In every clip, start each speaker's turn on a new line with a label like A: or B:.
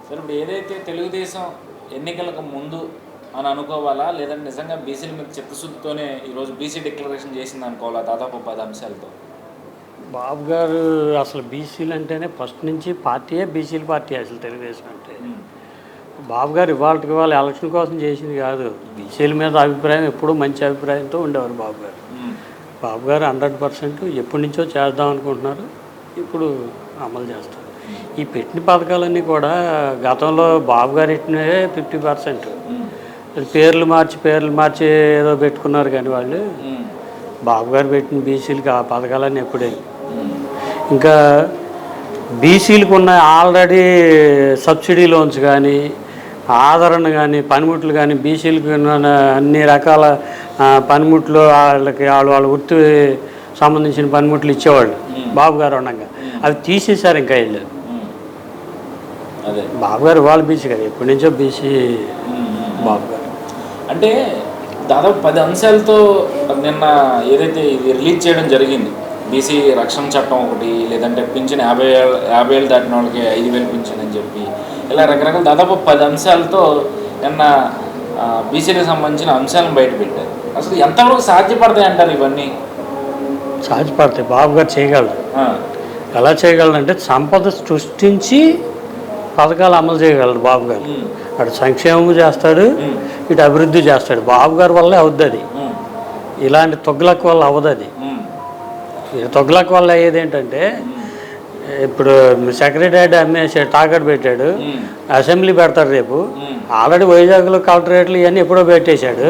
A: సరే ఇప్పుడు ఏదైతే తెలుగుదేశం ఎన్నికలకు ముందు అని అనుకోవాలా, లేదంటే నిజంగా బీసీల మీద చిత్తశుద్ధితోనే ఈరోజు బీసీ డిక్లరేషన్ చేసింది అనుకోవాలా దాదాపు 10 అంశాలతో?
B: బాబు గారు అసలు బీసీలు అంటేనే ఫస్ట్ నుంచి పార్టీయే బీసీల పార్టీ అసలు తెలుగుదేశం అంటే. బాబు గారు ఇవాళ ఎలక్షన్ కోసం చేసింది కాదు. బీసీల మీద అభిప్రాయం ఎప్పుడూ మంచి అభిప్రాయంతో ఉండేవారు బాబు గారు. బాబు గారు 100% ఎప్పటి నుంచో చేద్దాం అనుకుంటున్నారు, ఇప్పుడు అమలు చేస్తారు. ఈ పెట్టిన పథకాలన్నీ కూడా గతంలో బాబు గారు పెట్టినవే 50%. పేర్లు మార్చి ఏదో పెట్టుకున్నారు కానీ వాళ్ళు బాబు గారు పెట్టిన బీసీలకి ఆ పథకాలన్నీ ఎప్పుడే. ఇంకా బీసీలకు ఉన్న ఆల్రెడీ సబ్సిడీ లోన్స్ కానీ, ఆదరణ కానీ, పనిముట్లు కానీ, బీసీలకు అన్ని రకాల పనిముట్లు వాళ్ళ వృత్తి సంబంధించిన పనిముట్లు ఇచ్చేవాళ్ళు బాబు గారు ఉండగా. అవి తీసేశారు ఇంకా వీళ్ళు. బాబు గారు ఇవాళ బీసీ కదా, ఎప్పటి నుంచో బీసీ బాబు గారు.
A: అంటే దాదాపు 10 అంశాలతో నిన్న ఏదైతే ఇది రిలీజ్ చేయడం జరిగింది, బీసీ రక్షణ చట్టం ఒకటి, లేదంటే పింఛన్ 50 ఏళ్ళు దాటిన వాళ్ళకి 5,000 పింఛన్ అని చెప్పి, ఇలా రకరకాల దాదాపు 10 అంశాలతో నిన్న బీసీలకు సంబంధించిన అంశాలను బయటపెట్టారు. అసలు ఎంతవరకు సాధ్యపడతాయి అంటారు ఇవన్నీ?
B: సాధ్యపడతాయి, బాబు గారు చేయగలరు. ఎలా చేయగలరంటే సంపద సృష్టించి పథకాలు అమలు చేయగలరు బాబు గారు. అటు సంక్షేమం చేస్తాడు, ఇటు అభివృద్ధి చేస్తాడు. బాబు గారి వల్లే అవుద్ది అది. ఇలాంటి తొగ్గులకు వల్ల అవ్వదు అది. తొగ్గులకు వల్ల అయ్యేది ఏంటంటే, ఇప్పుడు సెక్రటరీ అమ్మేసాడు, తాకట్టు పెట్టాడు, అసెంబ్లీ పెడతాడు రేపు. ఆల్రెడీ వైజాగ్లో కలెక్టరేట్లు ఇవన్నీ ఎప్పుడో పెట్టేశాడు.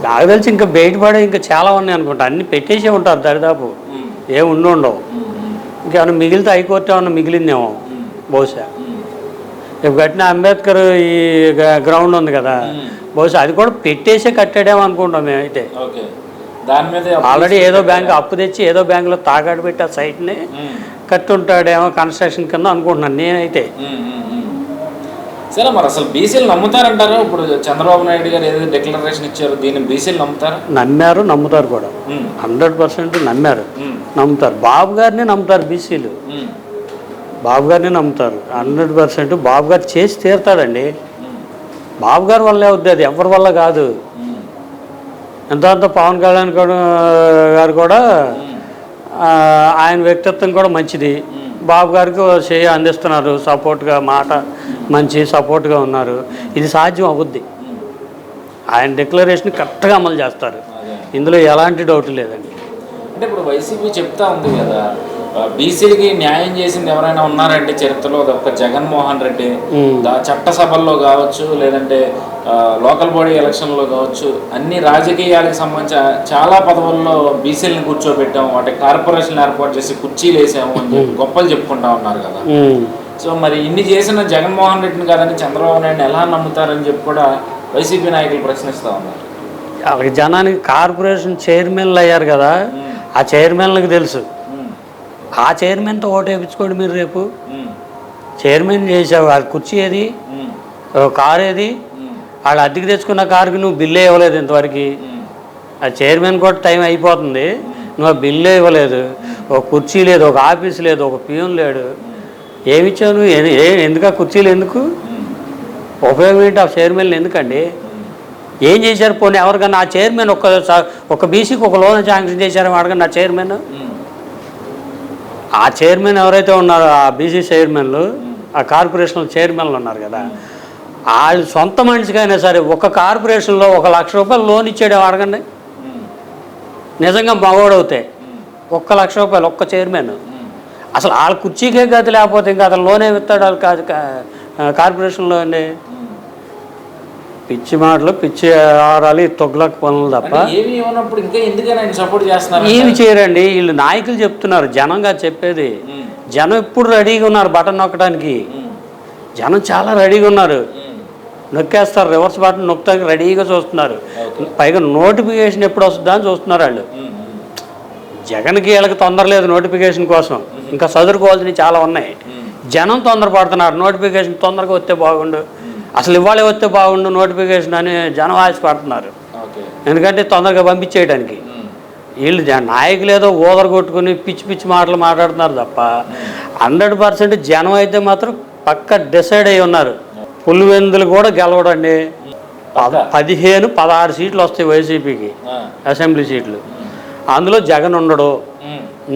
B: నాకు తెలిసి ఇంకా బయటపడే ఇంకా చాలా ఉన్నాయి అనుకుంటా. అన్నీ పెట్టేసే ఉంటారు దరిదాపు, ఏం ఉండవు. ఇంకేమన్నా మిగిలితే హైకోర్టు ఏమన్నా మిగిలిందేమో బహుశా. రేపు కట్టిన అంబేద్కర్ ఈ గ్రౌండ్ ఉంది కదా, బహుశా అది కూడా పెట్టేసే కట్టాడేమో అనుకుంటాం మేమైతే.
A: దాని మీద
B: ఆల్రెడీ ఏదో బ్యాంకు అప్పు తెచ్చి ఏదో బ్యాంకులో తాకట్టు పెట్టి ఆ సైట్ని కట్టుంటాడేమో కన్స్ట్రక్షన్ కింద అనుకుంటున్నాను నేనైతే.
A: సరే, మరి అసలు బీసీలు నమ్ముతారంటారా? ఇప్పుడు చంద్రబాబు నాయుడు గారు ఏదైతే డిక్లరేషన్ ఇచ్చారో దీన్ని బీసీలు నమ్ముతారా?
B: నమ్ముతారు కూడా, 100% నమ్ముతారు. బాబు గారిని నమ్ముతారు బీసీలు, బాబు గారిని నమ్ముతారు 100%. బాబు గారు చేసి తీరుతాడండి. బాబు గారి వల్లే అవుద్ది అది, ఎవరి వల్ల కాదు. ఎంతో పవన్ కళ్యాణ్ గారు కూడా ఆయన వ్యక్తిత్వం కూడా మంచిది. బాబు గారికి చేయి అందిస్తున్నారు, సపోర్ట్గా, మాట మంచి సపోర్ట్గా ఉన్నారు. ఇది సాధ్యం అవుద్ది. ఆయన డిక్లరేషన్ కరెక్ట్గా అమలు చేస్తారు, ఇందులో ఎలాంటి డౌట్ లేదండి.
A: అంటే ఇప్పుడు వైసీపీ చెప్తా ఉంది కదా, బీసీలకి న్యాయం చేసింది ఎవరైనా ఉన్నారంటే చరిత్రలో ఒక జగన్మోహన్ రెడ్డి. చట్టసభల్లో కావచ్చు, లేదంటే లోకల్ బాడీ ఎలక్షన్లో కావచ్చు, అన్ని రాజకీయాలకు సంబంధించిన చాలా పదవుల్లో బీసీలను కూర్చోబెట్టాము, వాటి కార్పొరేషన్లు ఏర్పాటు చేసి కుర్చీలు వేసాము అని చెప్పి గొప్పలు చెప్పుకుంటా ఉన్నారు కదా. సో మరి ఇన్ని చేసిన జగన్మోహన్ రెడ్డిని కాదని చంద్రబాబు నాయుడిని ఎలా నమ్ముతారని చెప్పి కూడా వైసీపీ నాయకులు ప్రశ్నిస్తూ ఉన్నారు.
B: వాళ్ళకి జనానికి కార్పొరేషన్ చైర్మన్లు అయ్యారు కదా, ఆ చైర్మన్లకు తెలుసు. ఆ చైర్మన్తో ఓటు వేయించుకోండి మీరు. రేపు చైర్మన్ చేసావు, ఆ కుర్చీ ఏది, కారు ఏది, వాళ్ళు అద్దెకి తెచ్చుకున్న కారుకి నువ్వు బిల్లు ఇవ్వలేదు ఇంతవరకు. ఆ చైర్మన్ కూడా టైం అయిపోతుంది, నువ్వు ఆ బిల్లు ఇవ్వలేదు. ఒక కుర్చీ లేదు, ఒక ఆఫీస్ లేదు, ఒక పియూన్ లేడు. ఏమిచ్చావు నువ్వు? ఎందుకు ఆ కుర్చీలు ఎందుకు? ఉపయోగం ఏంటి ఆ చైర్మన్లు ఎందుకండి? ఏం చేశారు? పోనీ ఎవరికన్నా ఆ చైర్మన్ ఒక బీసీకి ఒక లోన్ శాంక్షన్ చేశారో అడగండి. ఆ చైర్మన్, ఆ చైర్మన్ ఎవరైతే ఉన్నారో, ఆ బీసీ చైర్మన్లు, ఆ కార్పొరేషన్ చైర్మన్లు ఉన్నారు కదా, వాళ్ళు సొంత మనిషికైనా సరే ఒక కార్పొరేషన్లో 1,00,000 రూపాయలు లోన్ ఇచ్చాడు అడగండి. నిజంగా మగవాడవుతే 1,00,000 రూపాయలు ఒక్క చైర్మన్. అసలు వాళ్ళ కుర్చీకే గతి లేకపోతే ఇంకా అతను లోన్ ఏమి ఇస్తాడు వాళ్ళు కార్పొరేషన్లో అండి? పిచ్చి మాటలు, పిచ్చి ఆరాలు, తొగ్గులకు పనులు తప్ప ఏమి చేయరండి. వీళ్ళు నాయకులు చెప్తున్నారు, జనంగా చెప్పేది. జనం ఎప్పుడు రెడీగా ఉన్నారు బటన్ నొక్కడానికి. జనం చాలా రెడీగా ఉన్నారు, నొక్కేస్తారు. రివర్స్ బటన్ నొక్కడానికి రెడీగా చూస్తున్నారు. పైగా నోటిఫికేషన్ ఎప్పుడు వస్తుందా అని చూస్తున్నారు వాళ్ళు. జగన్కి వీళ్ళకి తొందర లేదు నోటిఫికేషన్ కోసం, ఇంకా చదువుకోవాల్సినవి చాలా ఉన్నాయి. జనం తొందరపడుతున్నారు, నోటిఫికేషన్ తొందరగా వస్తే బాగుండు, అసలు ఇవాళే వస్తే బాగుండు నోటిఫికేషన్ అని జనం ఆశపడుతున్నారు. ఎందుకంటే తొందరగా పంపించేయడానికి. వీళ్ళు నాయకులు ఏదో ఓదర కొట్టుకుని పిచ్చి పిచ్చి మాటలు మాట్లాడుతున్నారు తప్ప 100% జనం అయితే మాత్రం పక్క డిసైడ్ అయి ఉన్నారు. పులివెందులు కూడా గెలవడండి. 15-16 సీట్లు వస్తాయి వైసీపీకి, అసెంబ్లీ సీట్లు. అందులో జగన్ ఉండడు.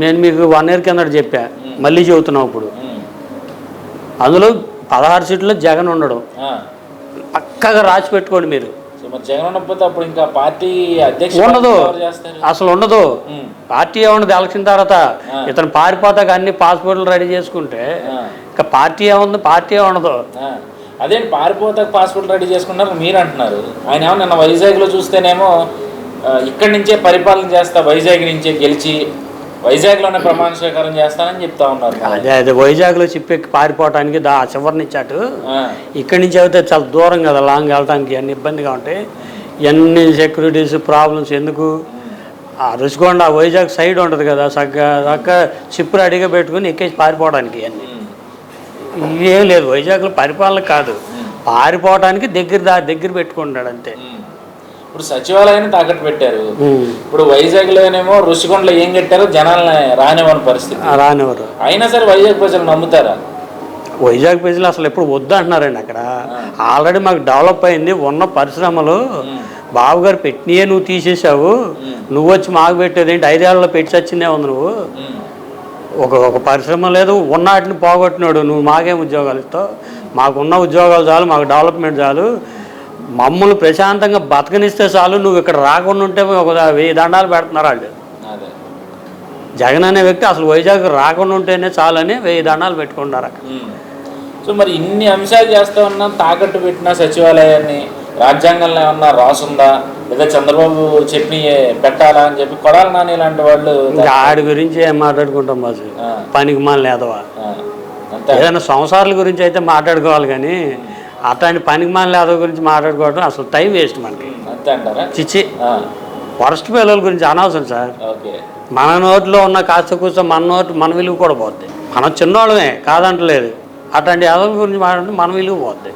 B: నేను మీకు 1 ఇయర్ కింద చెప్పా, మళ్ళీ చెబుతున్నావు ఇప్పుడు. అందులో 16 సీట్లో జగన్ ఉండడు. పక్కగా రాసి పెట్టుకోండి మీరు. ఉండదు, అసలు ఉండదు. పార్టీ ఏముండదు. ఎలక్షన్ తర్వాత ఇతను పారిపోతాక అన్ని పాస్పోర్ట్లు రెడీ చేసుకుంటే ఇంకా పార్టీ ఏముంది? పార్టీ ఉండదు.
A: అదే పారిపోతాక పాస్పోర్ట్ రెడీ చేసుకున్నారు మీరు అంటున్నారు. ఆయన ఏమో నిన్న వైజాగ్లో చూస్తేనేమో ఇక్కడి నుంచే పరిపాలన చేస్తా, వైజాగ్ నుంచే గెలిచి వైజాగ్లోనే ప్రమాణ స్వీకారం చేస్తానని చెప్తా ఉన్నారు.
B: అదే వైజాగ్లో చిప్పెక్కి పారిపోవటానికి చివరి నుంచి అటు ఇక్కడి నుంచి అయితే చాలా దూరం కదా, లాంగ్ వెళ్ళటానికి అన్ని ఇబ్బందిగా ఉంటాయి. ఎన్ని సెక్యూరిటీస్ ప్రాబ్లమ్స్ ఎందుకు? ఆ రుషికొండ వైజాగ్ సైడ్ ఉంటుంది కదా, చక్కగా చిప్పు రెడీగా పెట్టుకుని ఎక్కేసి పారిపోవడానికి. అన్నీ ఇవేం లేదు వైజాగ్లో పరిపాలన కాదు, పారిపోవడానికి దగ్గర పెట్టుకుంటాడు అంతే.
A: ఇప్పుడు సచివాలయాన్ని తాకట్టు పెట్టారు. ఇప్పుడు వైజాగ్లోనేమో రుషికొండలో ఏం కట్టారో జనాలని రానివ్వని పరిస్థితి.
B: రానివ్వరు.
A: అయినా సరే వైజాగ్ ప్రజలు నమ్ముతారా?
B: వైజాగ్ ప్రజలు అసలు ఎప్పుడు వద్దు అంటున్నారండి. అక్కడ ఆల్రెడీ మాకు డెవలప్ అయింది, ఉన్న పరిశ్రమలు బాబు గారు పెట్టినయే నువ్వు తీసేసావు, నువ్వు వచ్చి మాకు పెట్టేది ఏంటి? 5 ఏళ్లలో పెట్టి వచ్చిందే ఉంది. నువ్వు ఒక పరిశ్రమ లేదు, ఉన్న వాటిని పోగొట్టినాడు. నువ్వు మాకేం ఉద్యోగాలు ఇస్తావు? మాకున్న ఉద్యోగాలు చాలు, మాకు డెవలప్మెంట్ చాలు, మమ్మల్ని ప్రశాంతంగా బతకనిస్తే చాలు. నువ్వు ఇక్కడ రాకుండా ఉంటే ఒక 1000 దండాలు పెడుతున్నారు వాళ్ళు. జగన్ అనే వ్యక్తి అసలు వైజాగ్ రాకుండా ఉంటేనే చాలని 1000 దండాలు పెట్టుకుంటారు అక్కడ.
A: సో మరి ఇన్ని అంశాలు చేస్తూ ఉన్నా తాకట్టు పెట్టిన సచివాలయాన్ని రాజ్యాంగంలో ఏమన్నా రాసుందా, లేదా చంద్రబాబు చెప్పి పెట్టాలా అని చెప్పి కొడాలి నాని లాంటి వాళ్ళు
B: ఆడి గురించి ఏం మాట్లాడుకుంటాం బాసు, పనికి మాల లేదవా. ఏదైనా సంవత్సరాల గురించి అయితే మాట్లాడుకోవాలి, కానీ అట్లాంటి పనికి మాల లేదవ గురించి మాట్లాడుకోవడం అసలు టైం వేస్ట్ మనకి.
A: అంతే అంటారా?
B: చిచ్చి, వరస్ట్ పిల్లల గురించి అనవసరం సార్. మన నోట్లో ఉన్న కాస్త కూర్చో మన విలువ కూడా పోద్ది. మనం చిన్నోళ్ళమే కాదంటలేదు, అట్లాంటి యాదవుల గురించి మాట్లాడితే మన విలువ పోద్ది.